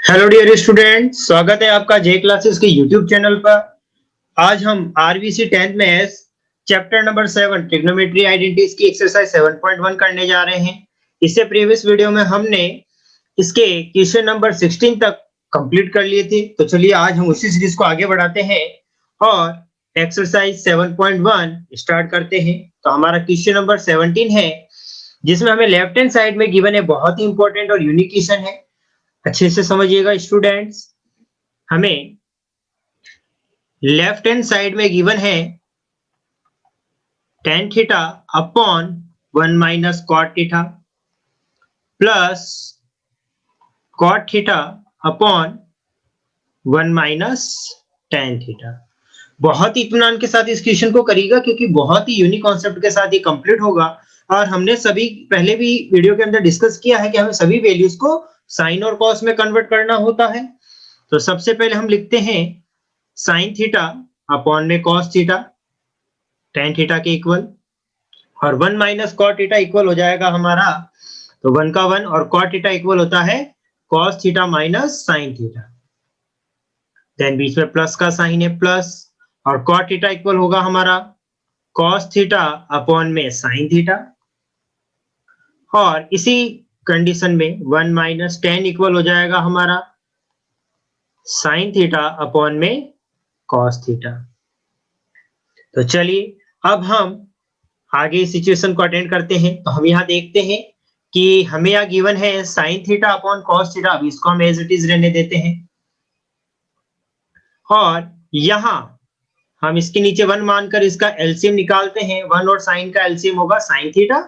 Hello dear student, स्वागत है आपका जे क्लासेस के यूट्यूब चैनल पर। आज हम आरबीसी 10th में चैप्टर नंबर 7 ट्रिग्नोमेट्री आइडेंटिटीज की एक्सरसाइज 7.1 करने जा रहे हैं। इससे प्रीवियस वीडियो में हमने इसके क्वेश्चन नंबर 16 तक कंप्लीट कर लिए थे। तो चलिए आज हम उसी सीरीज को आगे बढ़ाते हैं और एक्सरसाइज 7.1 स्टार्ट करते हैं। तो हमारा क्वेश्चन नंबर 17 है, जिसमें हमें लेफ्ट हैंड साइड में गिवन है बहुत ही इंपॉर्टेंट और यूनिक क्वेश्चन है। अच्छे से समझिएगा स्टूडेंट्स। हमें लेफ्ट हैंड साइड में गिवन है tan theta upon 1 minus cot theta plus cot theta upon 1 minus tan theta. बहुत ही इत्मीनान के साथ इस क्वेश्चन को करिएगा, क्योंकि बहुत ही यूनिक कॉन्सेप्ट के साथ ये कंप्लीट होगा। और हमने सभी पहले भी वीडियो के अंदर डिस्कस किया है कि हमें सभी वैल्यूज को साइन और कॉस में कन्वर्ट करना होता है। तो सबसे पहले हम लिखते हैं साइन थीटा अपॉन में कॉस थीटा tan थीटा के इक्वल, और 1 माइनस कॉट थीटा इक्वल हो जाएगा हमारा, तो 1 का 1 और कॉट थीटा इक्वल होता है cos theta minus sine theta. Then बीच में प्लस का साइन है प्लस, और कॉट थीटा इक्वल होगा हमारा कॉस थीटा अपॉन में साइन थीटा, और इसी कंडीशन में 1 माइनस tan इक्वल हो जाएगा हमारा साइन थीटा अपॉन में कॉस थीटा। तो चलिए अब हम आगे इस सिचुएशन को अटेंड करते हैं। तो हम यहाँ देखते हैं कि हमें यहाँ गिवन है sine theta upon cos theta. अब इसको हम एज इट इज रहने देते हैं, और यहाँ हम इसके नीचे 1 मानकर इसका एलसीएम निकालते हैं। 1 और साइन का एलसीएम होगा साइन थीटा,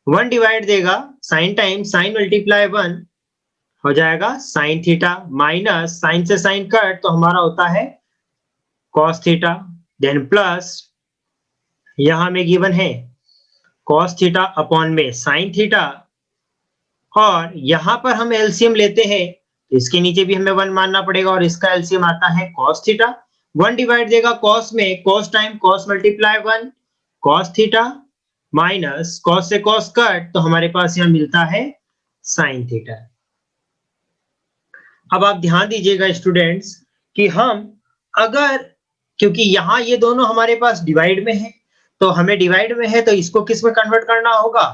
1 डिवाइड देगा साइन टाइम साइन मल्टीप्लाई 1 हो जाएगा साइन थीटा, माइनस साइन से साइन कट तो हमारा होता है कॉस थीटा, देन प्लस यहां में गिवन है कॉस थीटा अपॉन में साइन थीटा, और यहां पर हम एलसीएम लेते हैं, इसके नीचे भी हमें 1 मानना पड़ेगा, और इसका एलसीएम आता है कॉस थीटा। 1 डिवाइड देगा कॉस में, cos time cos multiply 1 cos theta, minus cos से कॉस कट तो हमारे पास यहां मिलता है साइन थीटा। अब आप ध्यान दीजिएगा स्टूडेंट्स कि हम अगर, क्योंकि यहां ये दोनों हमारे पास डिवाइड में है, तो हमें डिवाइड में है तो इसको किस में कन्वर्ट करना होगा,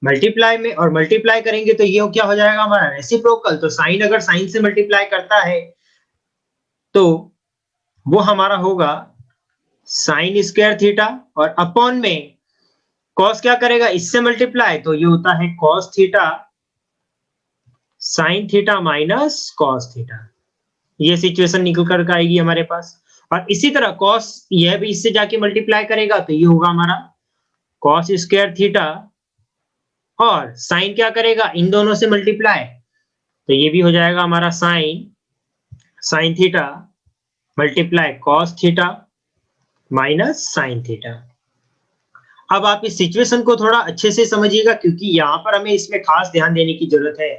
मल्टीप्लाई में, और मल्टीप्लाई करेंगे तो ये क्या हो जाएगा हमारा रेसिप्रोकल। तो साइन अगर साइन से मल्टीप्लाई करता है तो वो हमारा होगा साइन स्क्वायर थीटा, और अपॉन में कॉस क्या करेगा इससे मल्टीप्लाई, तो ये होता है cos theta sine theta minus cos theta. ये सिचुएशन निकल कर आएगी हमारे पास। और इसी तरह कॉस यह भी इससे जाके मल्टीप्लाई करेगा तो ये होगा हमारा कॉस स्क्वायर थीटा, और साइन क्या करेगा इन दोनों से मल्टीप्लाई, तो ये भी हो जाएगा हमारा sine sine theta multiply cos theta minus sine theta. अब आप इस सिचुएशन को थोड़ा अच्छे से समझिएगा, क्योंकि यहां पर हमें इसमें खास ध्यान देने की जरूरत है।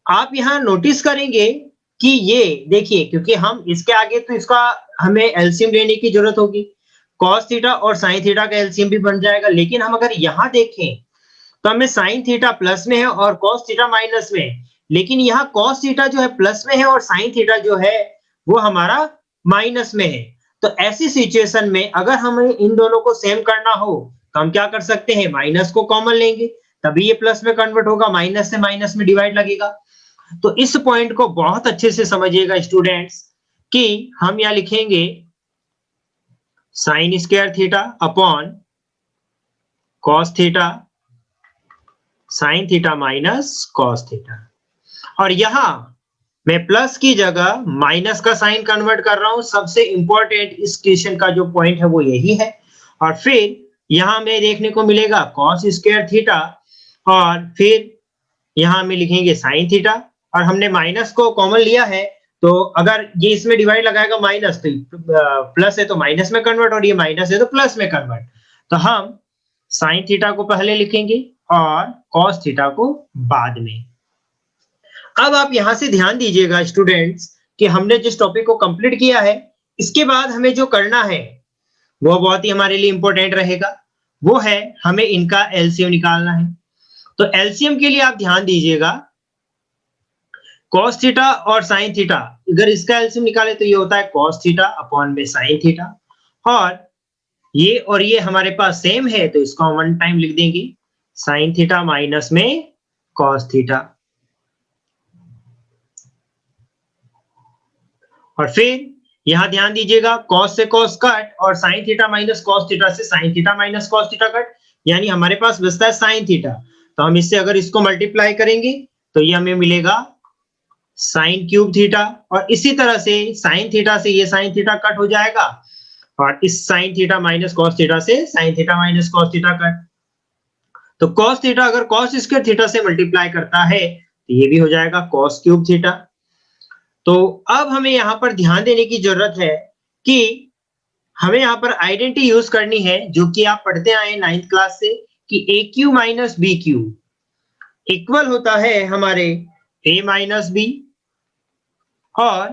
आप यहां नोटिस करेंगे कि ये देखिए, क्योंकि हम इसके आगे तो इसका हमें एलसीएम लेने की जरूरत होगी, कॉस थीटा और साइन थीटा का एलसीएम भी बन जाएगा। लेकिन हम अगर यहां देखें तो हमें साइन थीटा प्लस में है और कॉस थीटा माइनस में है, लेकिन यहाँ कॉस थीटा जो है प्लस में है और साइन थीटा जो है वो हमारा माइनस में है। तो ऐसी सिचुएशन में अगर हमें इन दोनों को सेम करना हो तो हम क्या कर सकते हैं, माइनस को कॉमन लेंगे, तभी ये प्लस में कन्वर्ट होगा, माइनस से माइनस में डिवाइड लगेगा। तो इस पॉइंट को बहुत अच्छे से समझिएगा स्टूडेंट्स कि हम यहां लिखेंगे sign square theta upon cos theta sine theta minus cos theta, और यहां मैं प्लस की जगह माइनस का साइन कन्वर्ट कर रहा हूं। सबसे इंपॉर्टेंट इस क्वेश्चन का जो पॉइंट है वो यही है। और फिर यहां में देखने को मिलेगा कॉस स्क्वायर थीटा, और फिर यहां में लिखेंगे साइन थीटा, और हमने माइनस को कॉमन लिया है, तो अगर ये इसमें डिवाइड लगाएगा माइनस, तो प्लस है तो माइनस में कन्वर्ट, और ये माइनस है तो प्लस में कन्वर्ट। तो हम साइन थीटा को पहले लिखेंगे और कॉस थीटा को बाद में। अब आप यहां से ध्यान दीजिएगा स्टूडेंट्स कि हमने जिस टॉपिक को कंप्लीट किया है, इसके बाद हमें जो करना है वो बहुत ही हमारे लिए इंपॉर्टेंट रहेगा। वो है हमें इनका एलसीएम निकालना है। तो एलसीएम के लिए आप ध्यान दीजिएगा, cos थीटा और sin थीटा, अगर इसका एलसीएम निकाले तो ये होता है cos थीटा अपॉन में sin थीटा, और ये हमारे पास सेम है तो इसको हम वन टाइम लिख देंगे, sin थीटा माइनस में cos थीटा। और फिर यहां ध्यान दीजिएगा, cos से cos कट और sin theta minus cos theta से sin theta minus cos theta cut, यानी हमारे पास बचता है sin थीटा। तो हम इससे अगर इसको मल्टीप्लाई करेंगे तो ये हमें मिलेगा sin क्यूब थीटा, और इसी तरह से sin थीटा से ये sin थीटा कट हो जाएगा, और इस sin theta minus cos theta से sin theta minus cos theta cut. तो cos थीटा अगर cos स्क्वायर थीटा से मल्टीप्लाई करता है तो ये भी हो जाएगा cos क्यूब थीटा। तो अब हमें यहां पर ध्यान देने की जरूरत है कि हमें यहां पर आइडेंटिटी यूज करनी है, जो कि आप पढ़ते आए 9th क्लास से, कि A cube minus B cube equal होता है हमारे a माइनस बी और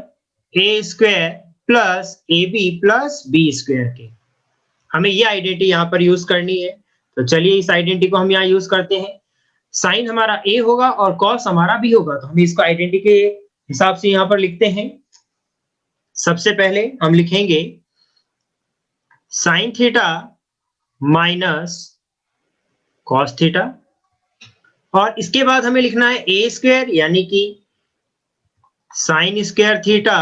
A square plus A B plus B square के। हमें ये आइडेंटिटी यहां पर यूज करनी है। तो चलिए इस आइडेंटिटी को हम यहां यूज करते हैं। साइन हमारा ए होगा और कॉस हमारा भी होगा, तो हम इसको आइडेंटिटी के हिसाब से यहां पर लिखते हैं। सबसे पहले हम लिखेंगे sign theta minus cos theta, और इसके बाद हमें लिखना है ए स्क्वायर यानी कि साइन स्क्वायर थीटा,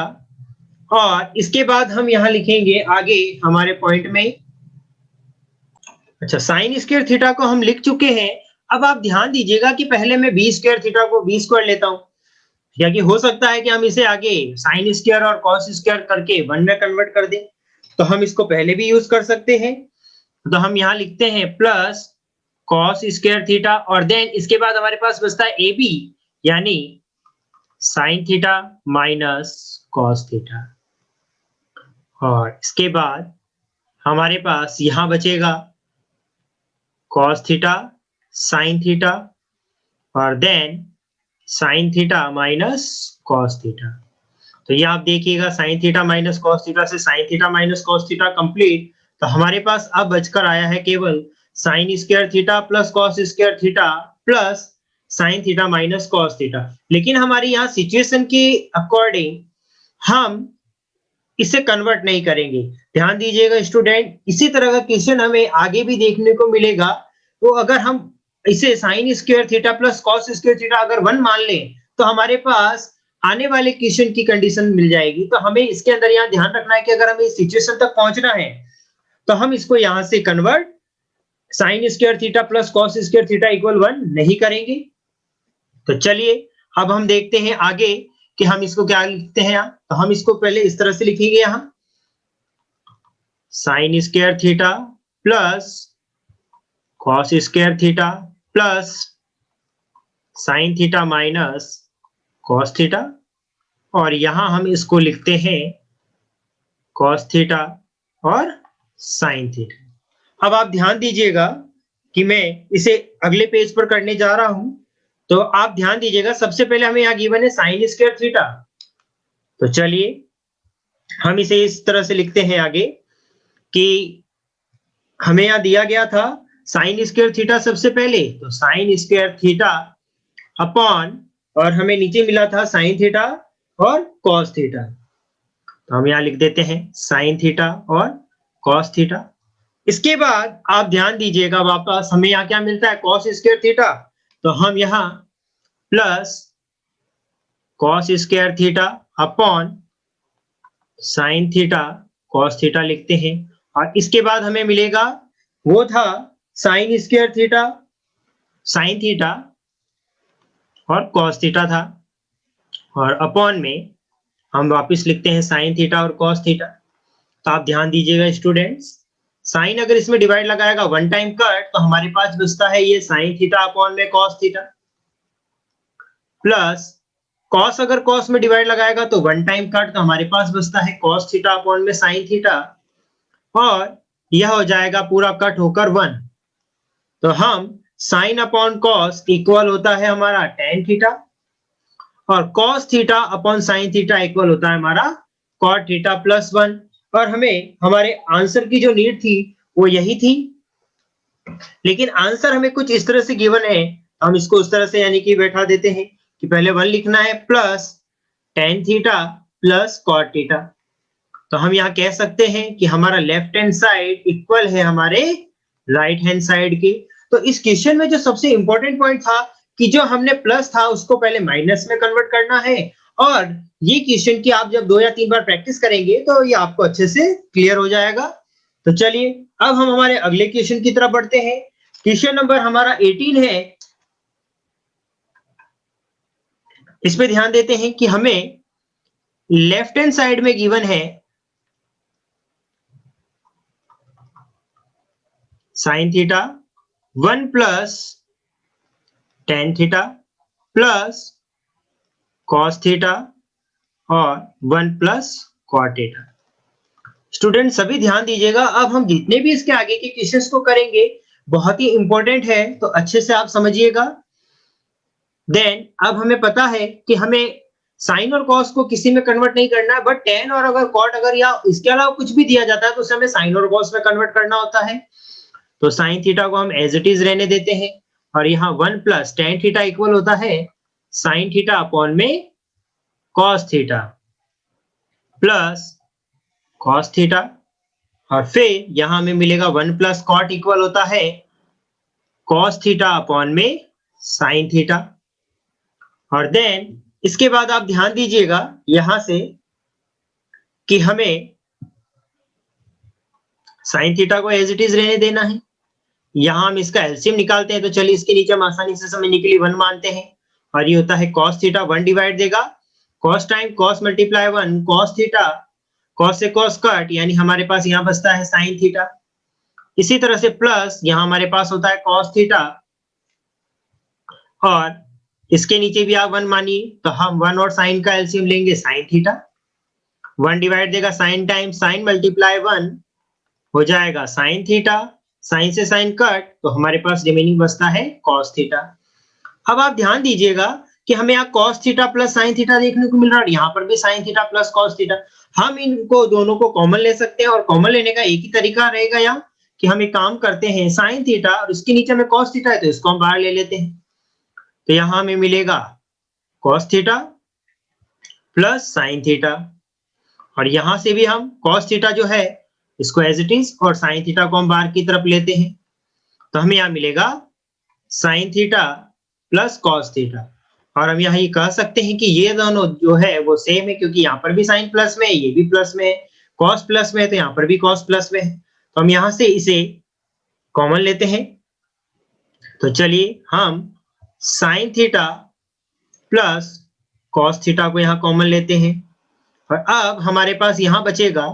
और इसके बाद हम यहां लिखेंगे आगे हमारे पॉइंट में, अच्छा साइन स्क्वायर थीटा को हम लिख चुके हैं। अब आप ध्यान दीजिएगा कि पहले मैं बी स्क्वायर थीटा को बी स्क्वायर लेता हूं, या कि हो सकता है कि हम इसे आगे साइन स्क्वायर और कॉस स्क्वायर करके वन में कन्वर्ट कर दें, तो हम इसको पहले भी यूज कर सकते हैं। तो हम यहां लिखते हैं प्लस कॉस स्क्वायर थीटा, और देन इसके बाद हमारे पास बचता है ए बी यानी sine theta minus cos theta, और इसके बाद हमारे पास यहां बचेगा कॉस थीटा साइन थीटा और then sine theta minus cos theta. तो ये आप देखिएगा sine theta minus cos theta से sine theta minus cos theta complete. तो हमारे पास अब बचकर आया है केवल sine square theta plus cos square theta plus sign theta minus cos theta. लेकिन हमारी यहाँ सिचुएशन के अकॉर्डिंग हम इसे कन्वर्ट नहीं करेंगे। ध्यान दीजिएगा स्टूडेंट, इसी तरह का क्वेश्चन हमें आगे भी देखने को मिलेगा। तो अगर हम इसे sign square theta plus cos square theta अगर 1 मान लें तो हमारे पास आने वाले क्वेश्चन की कंडीशन मिल जाएगी। तो हमें इसके अंदर यहाँ ध्यान रखना है कि अगर हमें इस सिचुएशन तक पहुंचना है तो हम इसको यहां से convert sign square theta plus cos square theta equal 1 नहीं करेंगे। तो चलिए अब हम देखते हैं आगे कि हम इसको क्या लिखते हैं यहाँ। तो हम इसको पहले इस तरह से लिखेंगे, यहाँ sign square theta plus cos square theta plus sign theta minus cos theta, और यहां हम इसको लिखते हैं कॉस थीटा और साइन थीटा। अब आप ध्यान दीजिएगा कि मैं इसे अगले पेज पर करने जा रहा हूं। तो आप ध्यान दीजिएगा, सबसे पहले हमें यहां गिवन है साइन स्क्वायर थीटा। तो चलिए हम इसे इस तरह से लिखते हैं आगे कि हमें यहां दिया गया था साइन स्क्वायर थीटा सबसे पहले, तो साइन स्क्वायर थीटा अपॉन, और हमें नीचे मिला था साइन थीटा और कॉस थीटा। तो हम यहां लिख देते हैं साइन थीटा और कॉस थीटा। इसके बाद आप ध्यान दीजिएगा वापस हमें यहां क्या मिलता है कॉस स्क्वायर थीटा, तो हम यहां plus cos square theta upon sine theta cos theta लिखते हैं, और इसके बाद हमें मिलेगा वो था sign square theta sine theta और कॉस थीटा था, और अपॉन में हम वापस लिखते हैं साइन थीटा और कॉस थीटा। तो आप ध्यान दीजिएगा स्टूडेंट्स, साइन अगर इसमें डिवाइड लगाएगा वन टाइम कट तो हमारे पास बचता है ये साइन थीटा अपॉन में कॉस थीटा, प्लस कॉस अगर कॉस में डिवाइड लगाएगा तो वन टाइम कट तो हमारे पास बचता है कॉस थीटा अपॉन में साइन थीटा, और यह हो जाएगा पूरा कट होकर 1। तो हम साइन अपॉन कॉस इक्वल होता है हमारा टेन थीटा, और cos theta upon sine theta equal होता है हमारा कॉट थीटा प्लस 1। और हमें हमारे आंसर की जो नीड थी वो यही थी, लेकिन आंसर हमें कुछ इस तरह से गिवन है हम इसको उस तरह से यानी कि बैठा देते हैं कि पहले 1 लिखना है plus tan theta plus cot theta. तो हम यहाँ कह सकते हैं कि हमारा लेफ्ट हैंड साइड इक्वल है हमारे राइट हैंड साइड के। तो इस क्वेश्चन में जो सबसे इंपॉर्टेंट पॉइंट था कि जो हमने प्लस था उसको पहले माइनस में कन्वर्ट करना है, और ये क्वेश्चन की आप जब 2 या 3 बार प्रैक्टिस करेंगे तो ये आपको अच्छे से क्लियर हो जाएगा। तो चलिए अब हम हमारे अगले क्वेश्चन की तरफ बढ़ते हैं। क्वेश्चन नंबर हमारा 18 है। इस पे ध्यान देते हैं कि हमें लेफ्ट हैंड साइड में गिवन है sine theta 1 plus tan theta plus cos theta और 1 प्लस cot थीटा। स्टूडेंट सभी ध्यान दीजिएगा, अब हम जितने भी इसके आगे के क्वेश्चंस को करेंगे बहुत ही इंपॉर्टेंट है, तो अच्छे से आप समझिएगा। देन अब हमें पता है कि हमें साइन और कॉस को किसी में कन्वर्ट नहीं करना है, बट टेन और अगर कॉट अगर या इसके अलावा कुछ भी दिया जाता है तो उसे हमें साइन और कॉस में कन्वर्ट करना होता है। तो साइन थीटा को हम एज इट इज रहने देते हैं, और यहाँ 1 प्लस टेन थीटा इक्वल होता है साइन थीटा अपॉन में cos theta plus cos theta, और फिर यहां हमें मिलेगा 1 प्लस कॉट इक्वल होता है कॉस थीटा अपॉन में साइन थीटा। और देन इसके बाद आप ध्यान दीजिएगा यहां से कि हमें साइन थीटा को एज इट इज रहने देना है। यहां हम इसका एलसीएम निकालते हैं, तो चलिए इसके नीचे हम आसानी से समझने के लिए 1 मानते हैं, और ये होता है कॉस थीटा 1 डिवाइड देगा cos time cos multiply 1 cos theta, cos से कॉस कट, यानी हमारे पास यहाँ बचता है साइन थीटा। इसी तरह से प्लस यहां हमारे पास होता है कॉस थीटा, और इसके नीचे भी आप 1 मानिए, तो हम 1 और साइन का एलसीएम लेंगे साइन थीटा। 1 डिवाइड देगा साइन टाइम साइन मल्टीप्लाई 1 हो जाएगा साइन थीटा, साइन से साइन कट, तो हमारे पास रिमेनिंग बचता है कॉस थीटा। अब आप ध्यान दीजिएगा कि हमें यहाँ cos theta plus sine theta देखने को मिल रहा है, यहाँ पर भी sign theta plus cos theta. हम इनको दोनों को कॉमन ले सकते हैं, और कॉमन लेने का एक ही तरीका रहेगा यहाँ कि हम एक काम करते हैं साइन थीटा और इसके नीचे में कॉस थीटा है तो इसको हम बाहर ले लेते हैं। तो यहाँ हमें मिलेगा cos theta plus sign theta, और यहां से भी हम कॉस थीटा जो है इसको एज इट इज और साइन थीटा को हम बाहर की तरफ लेते हैं, तो हमें यहाँ मिलेगा sign theta plus cos theta. और हम यहाँ ये कह सकते हैं कि ये दोनों जो है वो सेम है, क्योंकि यहाँ पर भी साइन प्लस में है, ये भी प्लस में है, कॉस प्लस में है तो यहाँ पर भी कॉस प्लस में है। तो हम यहाँ से इसे कॉमन लेते हैं, तो चलिए हम sign theta plus cos theta को यहाँ कॉमन लेते हैं, और अब हमारे पास यहां बचेगा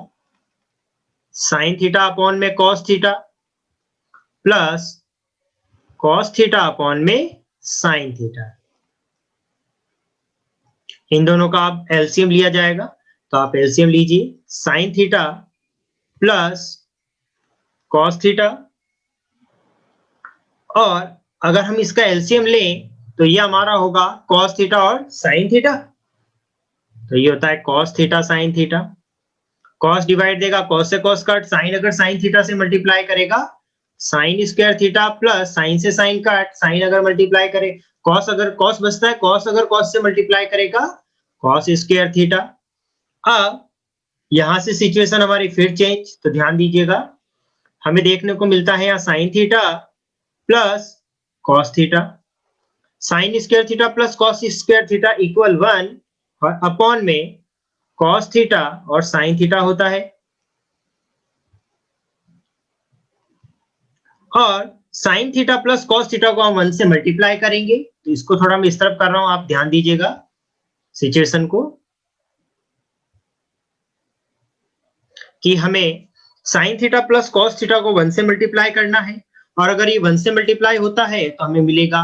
साइन थीटा अपॉन में cos theta plus cos theta upon में साइन थीटा। इन दोनों का आप एलसीएम लिया जाएगा, तो आप एलसीएम लीजिए sign theta plus cos theta, और अगर हम इसका एलसीएम लें तो ये हमारा होगा कॉस थीटा और साइन थीटा, तो ये होता है cos theta sine theta. Cos divide देगा कॉस से कॉस कट, साइन अगर साइन थीटा से मल्टीप्लाई करेगा sign square theta plus sign से साइन कट, साइन अगर मल्टीप्लाई करे कॉस, अगर कॉस बचता है कॉस अगर कॉस से मल्टीप्लाई करेगा कॉस स्क्वायर थीटा। अब यहां से सिचुएशन हमारी फिर चेंज, तो ध्यान दीजिएगा हमें देखने को मिलता है यहाँ sign theta plus cos theta, sign square theta plus cos square theta equal 1, और अपॉन में कॉस थीटा और साइन थीटा होता है, और sine theta plus cos theta को हम 1 से मल्टीप्लाई करेंगे, तो इसको थोड़ा मैं इस तरफ कर रहा हूं, आप ध्यान दीजिएगा सिचुएशन को, कि हमें sign theta plus cos theta को 1 से मल्टीप्लाई करना है, और अगर ये 1 से मल्टीप्लाई होता है तो हमें मिलेगा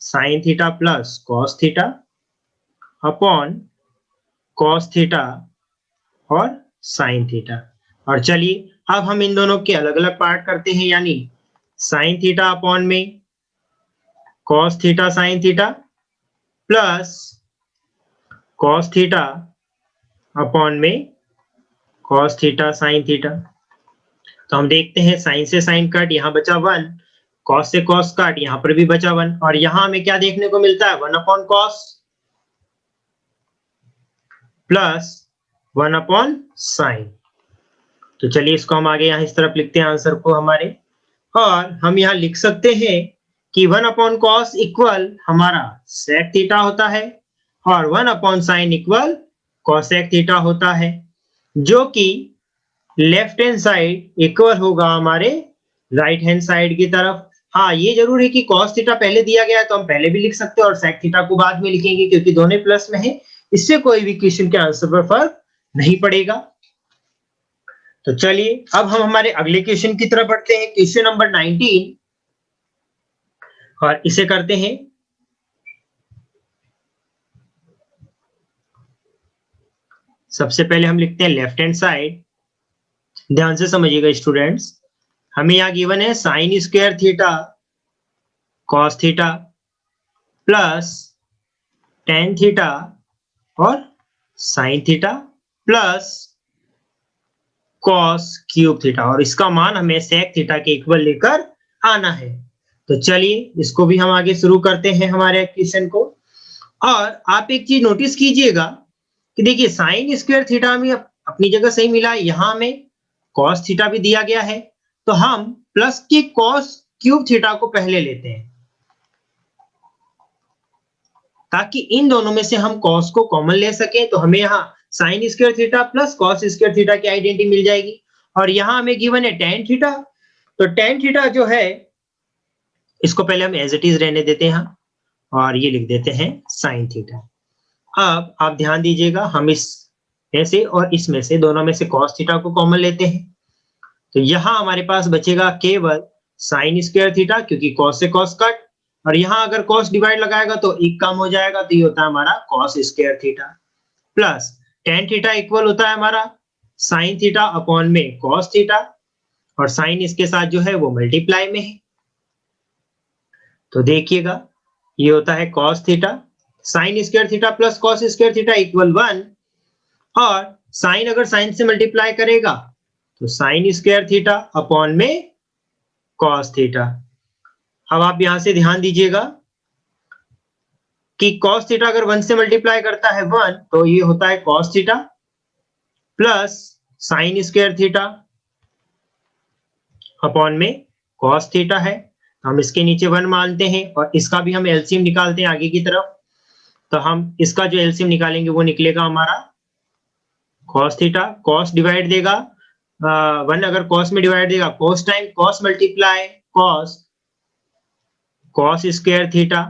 sign theta plus cos theta upon cos theta और साइन थीटा। और चलिए अब हम इन दोनों के अलग अलग पार्ट करते हैं, यानी साइन थीटा अपॉन में cos theta sine theta plus cos theta upon में कॉस थीटा साइन थीटा। तो हम देखते हैं साइन से साइन कट, यहां बचा 1, कॉस से कॉस काट, यहाँ पर भी बचा 1 और यहाँ हमें क्या देखने को मिलता है 1 upon cos plus 1 upon sine. तो चलिए इसको हम आगे यहाँ इस तरफ लिखते हैं आंसर को हमारे, और हम यहाँ लिख सकते हैं कि 1 अपॉन कॉस इक्वल हमारा सेक थीटा होता है और 1 upon sine equal cosec theta होता है, जो कि लेफ्ट हैंड साइड इक्वल होगा हमारे राइट हैंड साइड की तरफ। हाँ, ये जरूर है कि कॉस थीटा पहले दिया गया है तो हम पहले भी लिख सकते हैं और सेक थीटा को बाद में लिखेंगे क्योंकि दोनों प्लस में है, इससे कोई भी क्वेश्चन के आंसर पर फर्क नहीं पड़ेगा। तो चलिए अब हम हमारे अगले क्वेश्चन की तरफ बढ़ते हैं, क्वेश्चन नंबर 19, और इसे करते हैं सबसे पहले हम लिखते हैं लेफ्ट हैंड साइड। ध्यान से समझिएगा स्टूडेंट्स, हमें यहाँ गिवन है sine square theta cos theta plus ten theta और sine theta plus cos cube theta, और इसका मान हमें सेक थीटा के इक्वल लेकर आना है। तो चलिए इसको भी हम आगे शुरू करते हैं हमारे क्वेश्चन को। और आप एक चीज नोटिस कीजिएगा कि देखिए साइन स्क्वायर थीटा में अपनी जगह सही मिला है, यहां हमें कॉस थीटा भी दिया गया है, तो हम प्लस की कॉस क्यूब थीटा को पहले लेते हैं ताकि इन दोनों में से हम कॉस को कॉमन ले सकें। तो हमें यहाँ sign square theta plus cos square theta की आइडेंटिटी मिल जाएगी, और यहाँ हमें गिवन है टेन थीटा, तो टेन थीटा जो है इसको पहले हम एज इट इज रहने देते हैं और ये लिख देते हैं साइन थीटा। अब आप ध्यान दीजिएगा, हम इस ऐसे और इसमें से दोनों में से कॉस थीटा को कॉमन लेते हैं, तो यहां हमारे पास बचेगा केवल साइन स्क्वायर थीटा क्योंकि कॉस से कॉस कट, और यहां अगर कॉस डिवाइड लगाएगा तो एक कम हो जाएगा, तो ये होता है हमारा cos square theta plus ten theta equal होता है हमारा साइन थीटा अपॉन में कॉस थीटा, और साइन इसके साथ जो है वो मल्टीप्लाई में है। तो देखिएगा ये होता है cos theta, sign square theta plus cos square theta equal 1, और साइन अगर साइन से मल्टीप्लाई करेगा तो साइन स्क्वायर थीटा अपॉन में कॉस थीटा। अब आप यहां से ध्यान दीजिएगा कि कॉस थीटा अगर 1 से मल्टीप्लाई करता है 1, तो ये होता है cos theta plus sign square theta upon में कॉस थीटा है, हम इसके नीचे 1 मानते हैं और इसका भी हम एलसीएम निकालते हैं आगे की तरफ। तो हम इसका जो एलसीएम निकालेंगे वो निकलेगा हमारा कॉस थीटा, कॉस डिवाइड देगा 1 अगर कॉस में डिवाइड देगा cos time cos multiply cos cos square theta,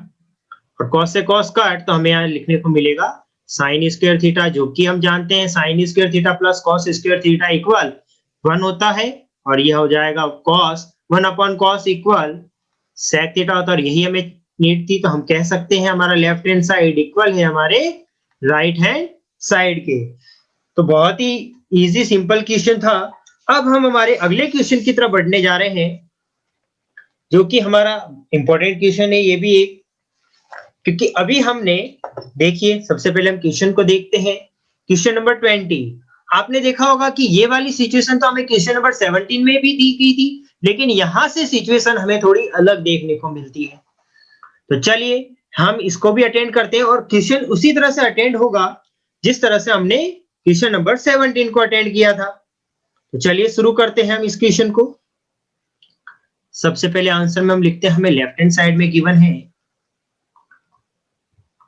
और कॉस से कॉस कट, तो हमें यहाँ लिखने को मिलेगा साइन स्क्वायर थीटा, जो कि हम जानते हैं sine square theta plus cos square theta equal 1 होता है, और यह हो जाएगा cos 1 upon cos equal sec theta होता है, और यही हमें नीड थी। तो हम कह सकते हैं हमारा लेफ्ट हैंड साइड इक्वल है हमारे राइट हैंड साइड के। तो बहुत ही इजी सिंपल क्वेश्चन था। अब हम हमारे अगले क्वेश्चन की तरफ बढ़ने जा रहे हैं, जो कि हमारा इंपॉर्टेंट क्वेश्चन है ये भी एक, क्योंकि अभी हमने देखिए सबसे पहले हम क्वेश्चन को देखते हैं। क्वेश्चन नंबर 20, आपने देखा होगा कि ये वाली सिचुएशन तो हमें क्वेश्चन नंबर 17 में भी दी गई थी, लेकिन यहां से सिचुएशन हमें थोड़ी अलग देखने को मिलती है। तो चलिए हम इसको भी अटेंड करते हैं, और क्वेश्चन उसी तरह से अटेंड होगा जिस तरह से हमने क्वेश्चन नंबर 17 को अटेंड किया था। तो चलिए शुरू करते हैं हम इस क्वेश्चन को। सबसे पहले आंसर में हम लिखते हैं, हमें लेफ्ट हैंड साइड में गिवन है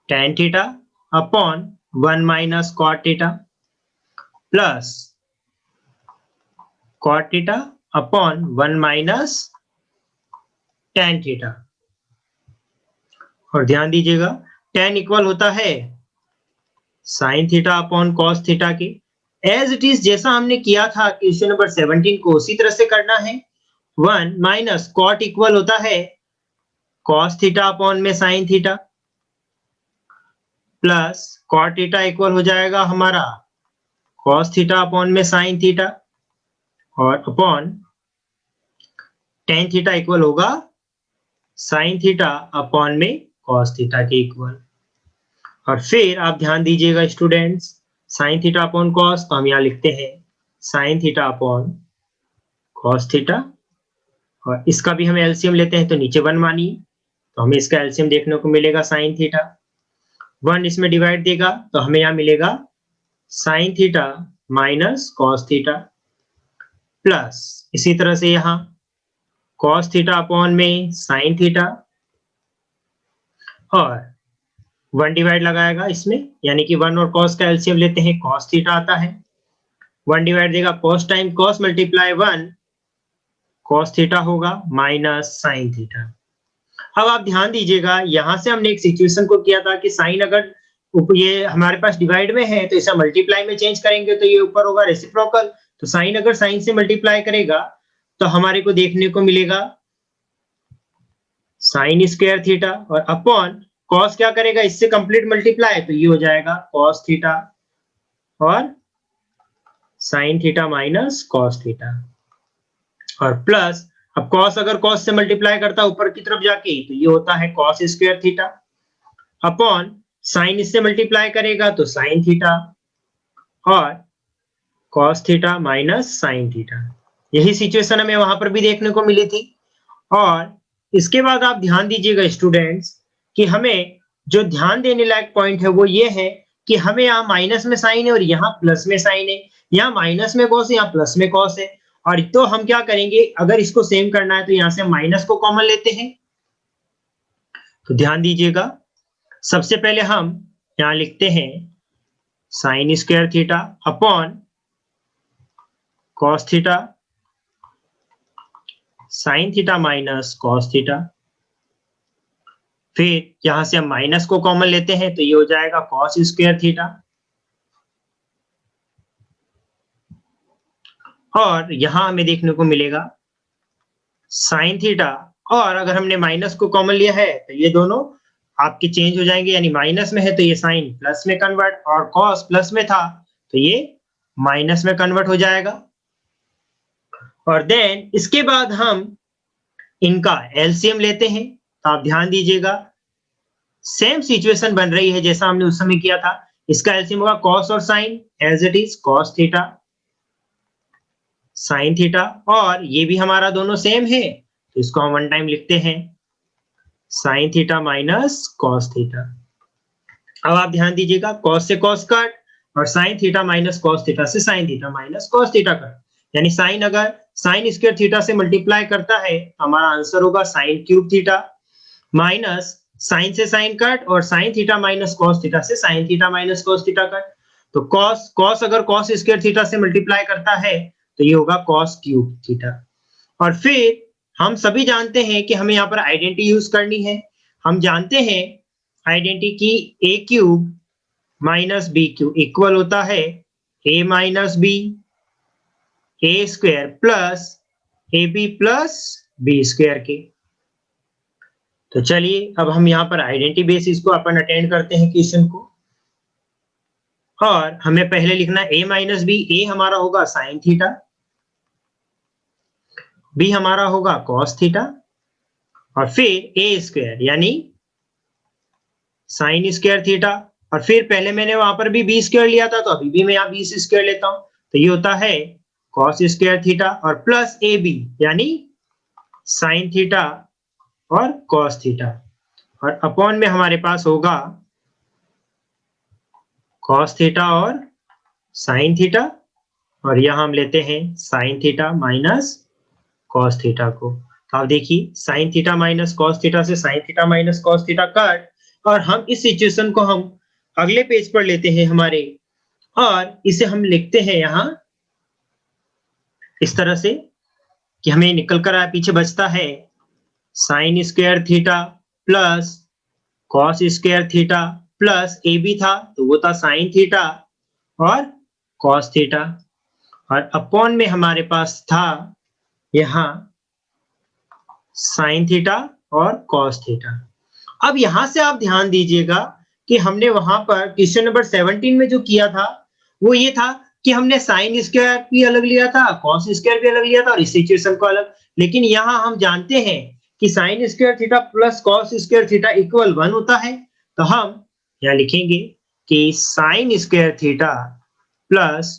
tan theta upon 1 minus cot theta plus cot theta upon 1 minus tan theta, और ध्यान दीजिएगा tan इक्वल होता है sine theta upon cos theta के। एज इट इज जैसा हमने किया था क्वेश्चन नंबर 17 को उसी तरह से करना है। 1 माइनस कॉट इक्वल होता है कॉस थीटा अपॉन में sine theta plus cot theta equal हो जाएगा हमारा कॉस थीटा अपॉन में साइन थीटा, और अपॉन टेन थीटा इक्वल होगा साइन थीटा अपॉन में कॉस थीटा के इक्वल। और फिर आप ध्यान दीजिएगा students, sine theta upon cos, तो हम यहाँ लिखते हैं sine theta upon cos theta, और इसका भी हम एलसीएम लेते हैं तो नीचे 1 मानिए, तो हमें इसका एलसीएम देखने को मिलेगा साइन थीटा। 1 इसमें डिवाइड देगा तो हमें यहाँ मिलेगा sign theta minus cos theta, plus इसी तरह से यहाँ कॉस थीटा अपॉन में साइन थीटा, और 1 डिवाइड लगाएगा इसमें, यानी कि 1 और कॉस का एलसीएम लेते हैं, कॉस थीटा आता है। 1 डिवाइड देगा, cos time cos multiply 1 cos theta होगा माइनस साइन थीटा। अब आप ध्यान दीजिएगा, यहां से हमने एक सिचुएशन को किया था कि साइन अगर ये हमारे पास डिवाइड में है तो इसे मल्टीप्लाई में चेंज करेंगे तो ये ऊपर होगा रेसिप्रोकल। तो साइन अगर साइन से मल्टीप्लाई करेगा तो हमारे को देखने को मिलेगा साइन स्क्वायर थीटा, और अपॉन कॉस क्या करेगा, इससे कंप्लीट मल्टीप्लाई, तो ये हो जाएगा कॉस थीटा और sine theta minus cos theta, और प्लस अब कॉस अगर कॉस से मल्टीप्लाई करता है ऊपर की तरफ जाके तो ये होता है cos square theta, upon sine इससे मल्टीप्लाई करेगा तो साइन थीटा और cos theta minus sine theta. यही सिचुएशन हमें वहां पर भी देखने को मिली थी। और इसके बाद आप ध्यान दीजिएगा स्टूडेंट्स कि हमें जो ध्यान देने लायक पॉइंट है वो ये है कि हमें यहाँ माइनस में साइन है और यहाँ प्लस में साइन है, यहाँ माइनस में कॉस है, यहाँ प्लस में कॉस है। और तो हम क्या करेंगे, अगर इसको सेम करना है तो यहाँ से माइनस को कॉमन लेते हैं। तो ध्यान दीजिएगा, सबसे पहले हम यहाँ लिखते हैं sine square theta upon cos theta, sine theta minus cos theta, फिर यहां से हम माइनस को कॉमन लेते हैं तो ये हो जाएगा कॉस स्क्वायर थीटा, और यहां हमें देखने को मिलेगा साइन थीटा, और अगर हमने माइनस को कॉमन लिया है तो ये दोनों आपके चेंज हो जाएंगे, यानी माइनस में है तो ये साइन प्लस में कन्वर्ट, और कॉस प्लस में था तो ये माइनस में कन्वर्ट हो जाएगा। और देन इसके बाद हम इनका एलसीएम लेते हैं। तो आप ध्यान दीजिएगा, सेम सिचुएशन बन रही है जैसा हमने उस समय किया था। इसका एलसीएम होगा कॉस और sine, as it is cos theta sine theta, और ये भी हमारा दोनों सेम है तो इसको हम वन टाइम लिखते हैं sine theta minus cos theta. अब आप ध्यान दीजिएगा, कॉस से कॉस कट और sine theta minus cos theta से sine theta minus cos theta cut, यानी साइन अगर साइन स्क्वायर थीटा से मल्टीप्लाई करता है तो हमारा आंसर होगा sine cube theta, minus sine से साइन कट और sine theta minus cos theta से sine theta minus cos theta cut. तो कॉस अगर कॉस स्क्वायर थीटा से मल्टीप्लाई करता है तो ये होगा कॉस क्यूब थीटा। और फिर हम सभी जानते हैं कि हमें यहाँ पर आइडेंटिटी यूज करनी है। हम जानते हैं आइडेंटिटी की A cube minus B cube equal होता है A minus B A square plus A B plus B square के। तो चलिए अब हम यहाँ पर आइडेंटिटी बेसिस को अपन अटेंड करते हैं क्वेश्चन को, और हमें पहले लिखना है ए माइनस बी। ए हमारा होगा साइन थीटा, बी हमारा होगा कॉस थीटा, और फिर ए स्क्वायर यानी साइन स्क्वायर थीटा, और फिर पहले मैंने वहां पर भी बी स्क्वायर लिया था तो अभी भी मैं यहाँ बी स्क्वायर लेता हूं, तो ये होता है कॉस स्क्वायर थीटा और प्लस ए बी यानी साइन थीटा और कॉस थीटा, और अपॉन में हमारे पास होगा कॉस थीटा और साइन थीटा, और यहां हम लेते हैं sine theta minus cos theta को। तो आप देखिए sine theta minus cos theta से sine theta minus cos theta cut, और हम इस सिचुएशन को हम अगले पेज पर लेते हैं हमारे, और इसे हम लिखते हैं यहां इस तरह से कि हमें निकल कर पीछे बचता है sine square theta plus cos square theta plus A B था तो वो था साइन थीटा और कॉस थीटा, और अपॉन में हमारे पास था यहां साइन थीटा और कॉस थीटा। अब यहां से आप ध्यान दीजिएगा कि हमने वहां पर क्वेश्चन नंबर 17 में जो किया था वो ये था कि हमने साइन स्क्वायर भी अलग लिया था, कॉस स्क्वायर भी अलग लिया था और इस सिचुएशन को अलग। लेकिन यहां हम जानते हैं कि sign square theta plus cos square theta equal 1 होता है, तो हम यहां लिखेंगे कि sign square theta plus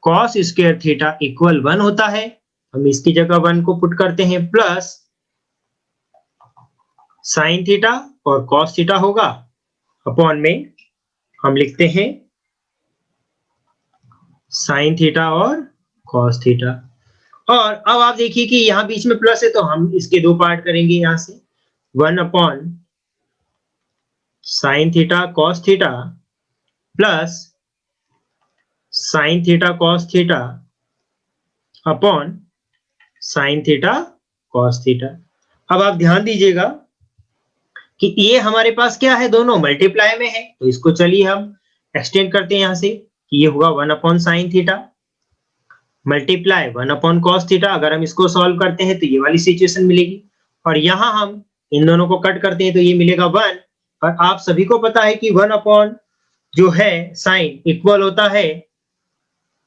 cos square theta equal 1 होता है, हम इसकी जगह 1 को पुट करते हैं, प्लस साइन थीटा और कॉस थीटा होगा, अपॉन में हम लिखते हैं साइन थीटा और कॉस थीटा। और अब आप देखिए कि यहां बीच में प्लस है, तो हम इसके दो पार्ट करेंगे यहां से, 1 upon sine theta cos theta plus sine theta cos theta upon sine theta cos theta. अब आप ध्यान दीजिएगा कि ये हमारे पास क्या है, दोनों मल्टीप्लाई में है, तो इसको चलिए हम एक्सटेंड करते हैं यहां से, कि ये होगा 1 upon sine theta multiply 1 upon cos theta. अगर हम इसको सॉल्व करते हैं तो ये वाली सिचुएशन मिलेगी, और यहां हम इन दोनों को कट करते हैं तो ये मिलेगा 1। और आप सभी को पता है कि 1 अपॉन जो है साइन इक्वल होता है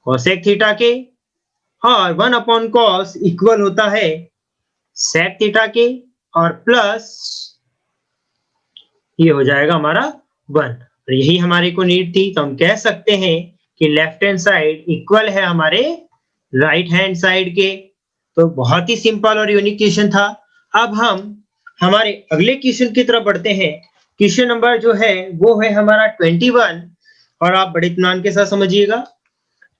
कोसेक थीटा के, और 1 अपॉन कॉस इक्वल होता है सेक थीटा के, और प्लस ये हो जाएगा हमारा 1। और यही हमारे को नीड थी, तो हम कह सकते हैं कि लेफ्ट हैंड साइड इक्वल है हमारे राइट हैंड साइड के। तो बहुत ही सिंपल और यूनिक क्वेश्चन था। अब हम हमारे अगले क्वेश्चन की तरफ बढ़ते हैं। क्वेश्चन नंबर जो है वो है हमारा 21, और आप बड़े इत्मीनान के साथ समझिएगा।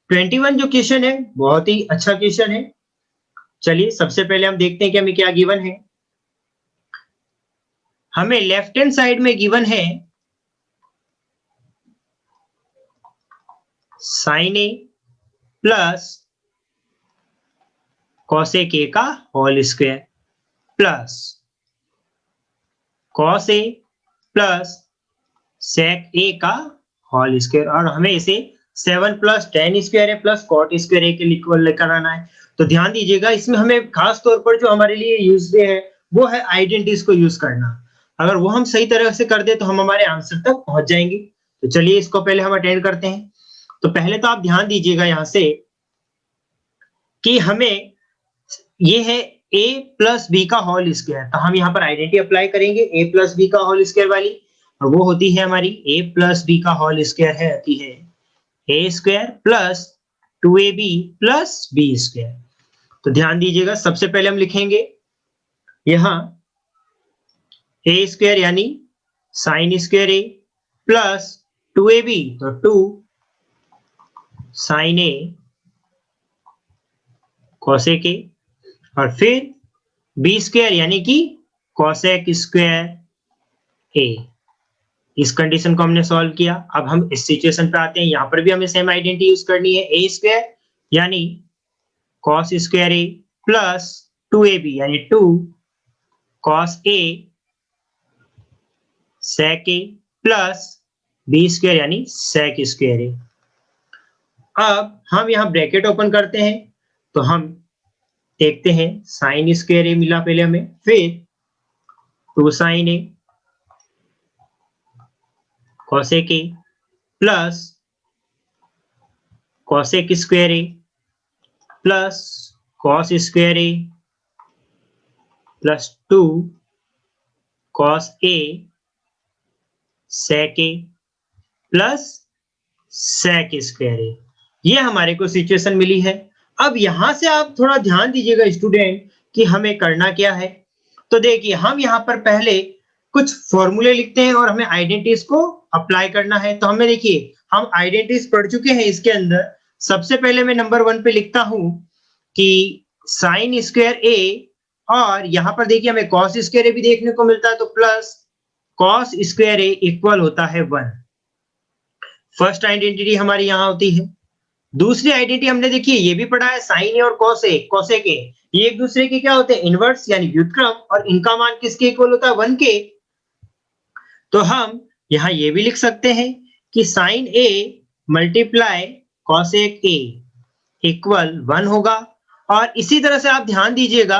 21 जो क्वेश्चन है बहुत ही अच्छा क्वेश्चन है। चलिए सबसे पहले हम देखते हैं कि हमें क्या गिवन है। हमें लेफ्ट हैंड साइड में गिवन है sine A plus cosec A का whole square plus cos A plus sec A का होल स्क्वायर, और हमें इसे 7 प्लस टेन स्क्वायर है प्लस कॉट स्क्वायर ए के इक्वल लेकर आना है। तो ध्यान दीजिएगा, इसमें हमें खास तौर पर जो हमारे लिए यूज है वो है आइडेंटिटीज को यूज करना। अगर वो हम सही तरह से कर दे तो हम हमारे आंसर तक पहुंच जाएंगे। तो चलिए इसको पहले हम अटेंड करते हैं। तो पहले तो आप ध्यान दीजिएगा यहां से कि हमें ये है a प्लस बी का होल स्क्वायर, तो हम यहाँ पर आइडेंटिटी अप्लाई करेंगे a प्लस बी का होल स्क्वायर वाली, और वो होती है हमारी a प्लस बी का होल स्क्वायर है, आती है a square plus 2ab plus B square. तो ध्यान दीजिएगा, सबसे पहले हम लिखेंगे यहां a स्क्वायर यानी sine square a plus 2ab, तो 2 साइन a कोसेक a, और फिर बी स्क्वायर यानी कि कोसेक स्क्वायर ए। इस कंडीशन को हमने सॉल्व किया। अब हम इस सिचुएशन पे आते हैं, यहां पर भी हमें सेम आइडेंटिटी यूज करनी है, ए स्क्वायर यानी cos square A plus 2ab यानी 2 cos A sec A plus B square यानी सेक स्क्वायर ए। अब हम यहां ब्रैकेट ओपन करते हैं, तो हम देखते हैं साइन स्क्वायर ए मिला पहले हमें, फिर 2 sine A cosec A plus cosec square A plus cos square A plus 2 cos A sec A plus sec square A. ये हमारे को सिचुएशन मिली है। अब यहां से आप थोड़ा ध्यान दीजिएगा स्टूडेंट कि हमें करना क्या है। तो देखिए, हम यहां पर पहले कुछ फॉर्मूले लिखते हैं और हमें आइडेंटिटीज को अप्लाई करना है। तो हमें देखिए, हम आइडेंटिटीज पढ़ चुके हैं इसके अंदर। सबसे पहले मैं नंबर 1 पे लिखता हूं कि साइन स्क्वायर ए, और यहां पर देखिए हमें कॉस स्क्वायर ए भी देखने को मिलता है, तो प्लस कॉस स्क्वायर ए इक्वल होता है 1। फर्स्ट आइडेंटिटी हमारी यहां होती है। दूसरी आइडेंटिटी हमने देखी ये भी पढ़ा है, साइन ए और कोसेक ए, ये एक दूसरे के क्या होते हैं, इनवर्स यानी व्युत्क्रम, और इनका मान किसके इक्वल होता है, 1 के। तो हम यहां ये भी लिख सकते हैं कि sine A multiply cosec A equal 1 होगा। और इसी तरह से आप ध्यान दीजिएगा,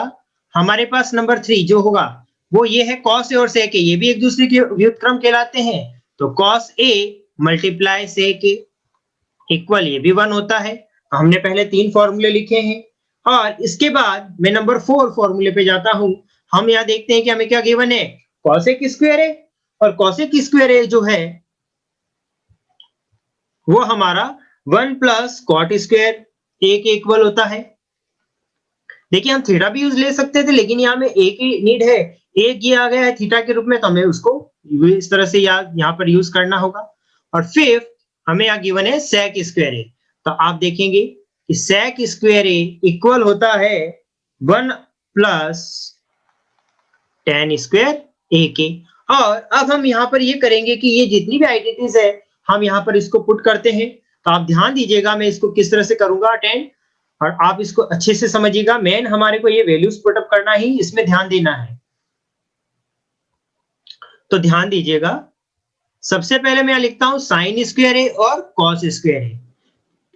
हमारे पास नंबर 3 जो होगा वो ये है कॉस ए और सेक ए, ये भी एक दूसरे के व्युत्क्रम कहलाते हैं। तो cos A multiply sec A equal ये भी 1 होता है। हमने पहले 3 फॉर्मूले लिखे हैं, और इसके बाद मैं नंबर 4 फॉर्मूले पे जाता हूं। हम यहां देखते हैं कि हमें क्या गिवन है, कॉसेक स्क्वायर ए, और कॉसेक स्क्वायर ए जो है वो हमारा 1 प्लस कॉट स्क्वायर ए के इक्वल होता है। देखिए हम थीटा भी यूज ले सकते थे, लेकिन यहाँ में एक ही नीड है, एक ये आ गया है थीटा के रूप में, तो हमें उसको इस तरह से यहाँ पर यूज करना होगा। और फिफ्थ हमें यहाँ गिवन है सेक स्क्वायर ए, तो आप देखेंगे कि सेक स्क्वायर ए इक्वल होता है 1 प्लस tan स्क्वायर ए के। और अब हम यहाँ पर ये करेंगे कि ये जितनी भी आइडेंटिटीज है हम यहाँ पर इसको पुट करते हैं। तो आप ध्यान दीजिएगा मैं इसको किस तरह से करूंगा tan, और आप इसको अच्छे से समझिएगा। मेन हमारे को ये वैल्यूज पुटअप करना ही इसमें ध्यान देना है। तो ध्यान दीजिएगा, सबसे पहले मैं यहाँ लिखता हूं साइन स्क्वायर ए और कॉस स्क्वायर ए,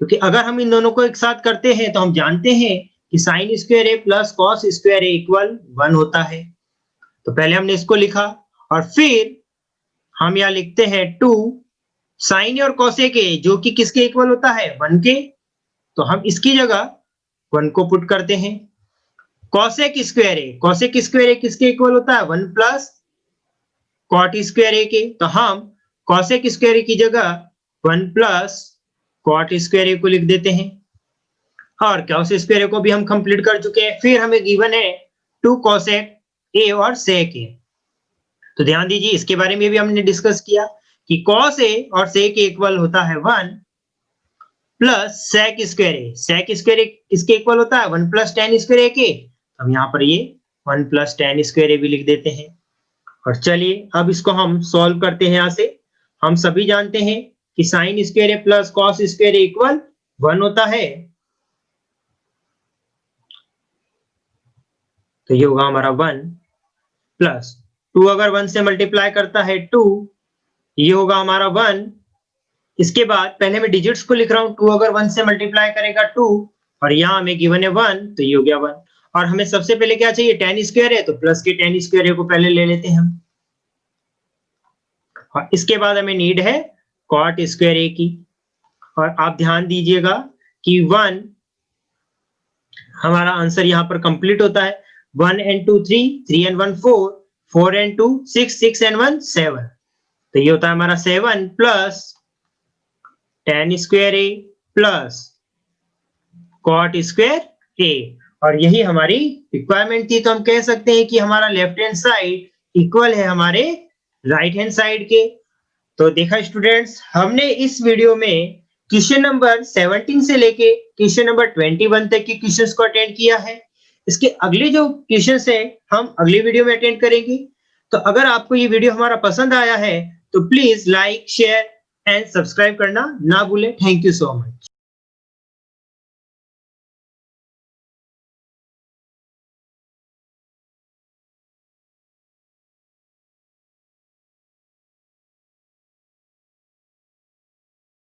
क्योंकि अगर हम इन दोनों को एक साथ करते हैं तो हम जानते हैं कि sine square A plus cos square A equal 1 होता है। तो पहले हमने इसको लिखा और फिर हम यहाँ लिखते हैं 2 साइन और कॉसेक ए, जो कि किसके इक्वल होता है 1 के, तो हम इसकी जगह 1 को पुट करते हैं। कॉसेक स्क्वायर ए किसके इक्वल होता है 1 प्लस कॉट स्क्वायर ए के, तो हम कॉसेक स्क्वायर ए की जगह 1 प्लस कॉट स्क्वायर ए को लिख देते हैं। और कॉस स्क्वायर ए को भी हम कंप्लीट कर चुके हैं। फिर हमें गिवन है 2 कॉसेक ए और सेक ए। तो ध्यान दीजिए इसके बारे में भी हमने डिस्कस किया कि कॉस ए और सेक ए इक्वल होता है 1 प्लस सेक स्क्वायर ए। सेक स्क्वायर ए किसके इक्वल होता है 1 प्लस tan स्क्वायर ए के, हम यहाँ पर ये 1 प्लस tan स्क्वायर ए भी लिख देते हैं। और चलिए अब इसको हम सॉल्व करते हैं। यहाँ से हम सभी जानते हैं कि sine square A plus cos square A equal 1 होता है। तो ये होगा हमारा 1 प्लस 2 अगर 1 से मल्टीप्लाई करता है 2, ये होगा हमारा 1। इसके बाद पहले मैं डिजिट्स को लिख रहा हूं, 2 अगर 1 से मल्टीप्लाई करेगा 2, और यहाँ हमें गिवन है 1, तो ये हो गया 1। और हमें सबसे पहले क्या चाहिए tan स्क्वायर है, तो प्लस के tan स्क्वायर को पहले ले लेते हैं हम। और इसके बाद हमें नीड है कॉट स्क्वायर ए की। और आप ध्यान दीजिएगा कि 1 हमारा आंसर यहाँ पर कंप्लीट होता है। 1 and 2 3, 3 and 1 4, 4 and 2 6, 6 and 1 7, तो ये होता है हमारा 7 plus tan square A plus cot square ए। और यही हमारी रिक्वायरमेंट थी। तो हम कह सकते हैं कि हमारा लेफ्ट हैंड साइड इक्वल है हमारे राइट हैंड साइड के। तो देखा स्टूडेंट्स, हमने इस वीडियो में क्वेश्चन नंबर 17 से लेके क्वेश्चन नंबर 21 तक के क्वेश्चंस को अटेंड किया है। इसके अगले जो क्वेश्चंस है हम अगली वीडियो में अटेंड करेंगे। तो अगर आपको ये वीडियो हमारा पसंद आया है तो please like, share and subscribe करना ना भूलें। Thank you so much.